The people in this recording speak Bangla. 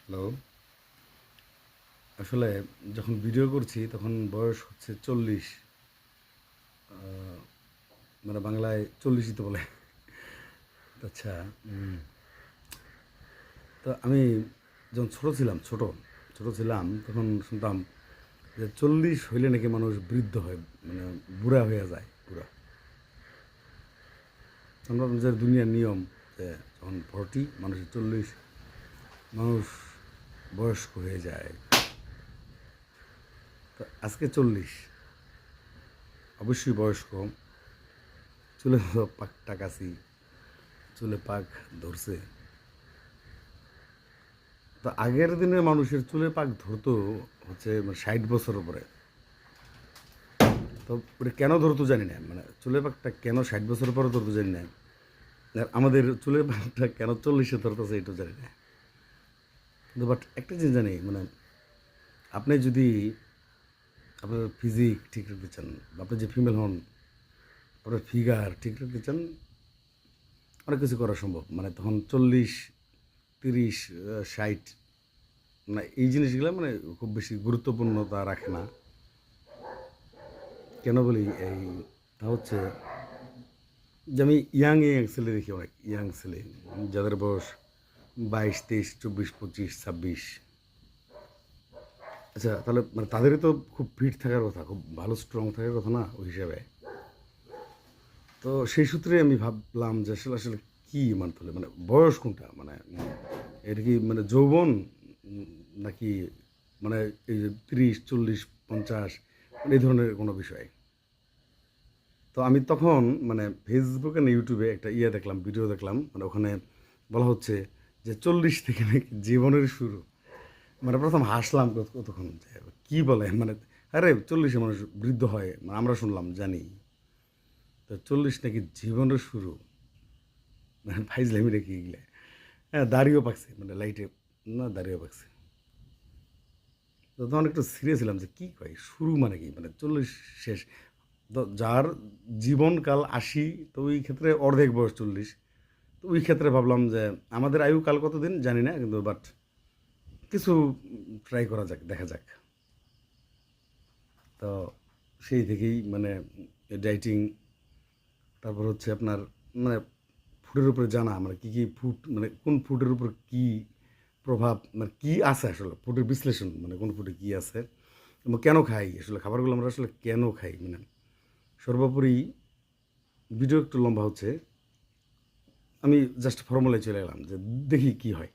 হ্যালো। আসলে যখন ভিডিও করছি তখন বয়স হচ্ছে ৪০। মানে বাংলায় ৪০ই তো বলে। আচ্ছা। উম তো আমি যখন ছোট ছিলাম তখন শুনতাম যে ৪০ হইলে নাকি মানুষ বৃদ্ধ হয়, মানে বুড়া হইয়া যায় পুরা। আমরা যে দুনিয়ার নিয়ম যে যখন 40 মানুষের ৪০ মানুষ বয়স্ক হয়ে যায়। তো আজকে ৪০ অবশ্যই বয়স্ক। চুলে তো পাকটা কাছি, চুলে পাক ধরছে। তো আগের দিনের মানুষের চুলে পাক ধরতো হচ্ছে ৬০ বছরের পরে। তো ওটা কেন ধরতো জানি না, মানে চুলের পাকটা কেন ৬০ বছরের পরে ধরতো জানি না। আর আমাদের চুলের পাকটা কেন ৪০-এ ধরতেছে এটাও জানি না। কিন্তু বাট একটা জিনিস জানি, মানে আপনি যদি আপনার ফিজিক ঠিক রাখতে চান, বা আপনি যে ফিমেল হন, আপনার ফিগার ঠিক রাখতে চান, অনেক কিছু করা সম্ভব। মানে তখন ৪০, ৩০, ৬০, মানে এই জিনিসগুলো মানে খুব বেশি গুরুত্বপূর্ণতা রাখে না। কেন বলি এই, তা হচ্ছে যে আমি ইয়াং ছেলে দেখি, অনেক ইয়াং ছেলে যাদের বয়স ২২, ২৩, ২৪, ২৫, ২৬। আচ্ছা, তাহলে মানে তাদেরই তো খুব ফিট থাকার কথা, খুব ভালো স্ট্রং থাকার কথা না ওই হিসাবে। তো সেই সূত্রে আমি ভাবলাম যে আসলে আসলে কী মানতে হলে, মানে বয়স কোনটা, মানে এটা কি মানে যৌবন, উম, নাকি মানে এই যে ৩০, ৪০, ৫০, মানে এই ধরনের কোনো বিষয়। তো আমি তখন মানে ফেসবুকে না ইউটিউবে একটা দেখলাম, ভিডিও দেখলাম, মানে ওখানে বলা হচ্ছে যে ৪০ থেকে নাকি জীবনের শুরু। মানে প্রথম হাসলাম কতক্ষণ, যে কী বলে, মানে আরে ৪০-এ মানুষ বৃদ্ধ হয়, মানে আমরা শুনলাম জানি, তো ৪০ নাকি জীবনের শুরু, মানে ফাইজলামি রেখে গেলে। হ্যাঁ, দাড়িও পাকছে, মানে লাইটে না দাড়িও পাকছে। তো তখন একটু সিরিয়াস ছিলাম যে কী কয় শুরু মানে কি, মানে ৪০ শেষ। তো যার জীবনকাল ৮০, তো ওই ক্ষেত্রে অর্ধেক বয়স ৪০। তো ওই ক্ষেত্রে ভাবলাম যে আমাদের আয়ু কাল কতদিন জানি না, কিন্তু বাট কিছু ট্রাই করা যাক, দেখা যাক। তো সেই থেকেই মানে ডাইটিং, তারপর হচ্ছে আপনার মানে ফুডের উপরে জানা, মানে কী কী ফুড, মানে কোন ফুডের উপর কী প্রভাব, মানে কী আছে আসলে ফুডের বিশ্লেষণ, মানে কোন ফুডে কী আছে এবং কেন খাই, আসলে খাবারগুলো আমরা আসলে কেন খাই, মানে সর্বোপরি ভিডিও একটু লম্বা হচ্ছে। আমি জাস্ট ফর্মুলায় চলে গেলাম যে দেখি কী হয়।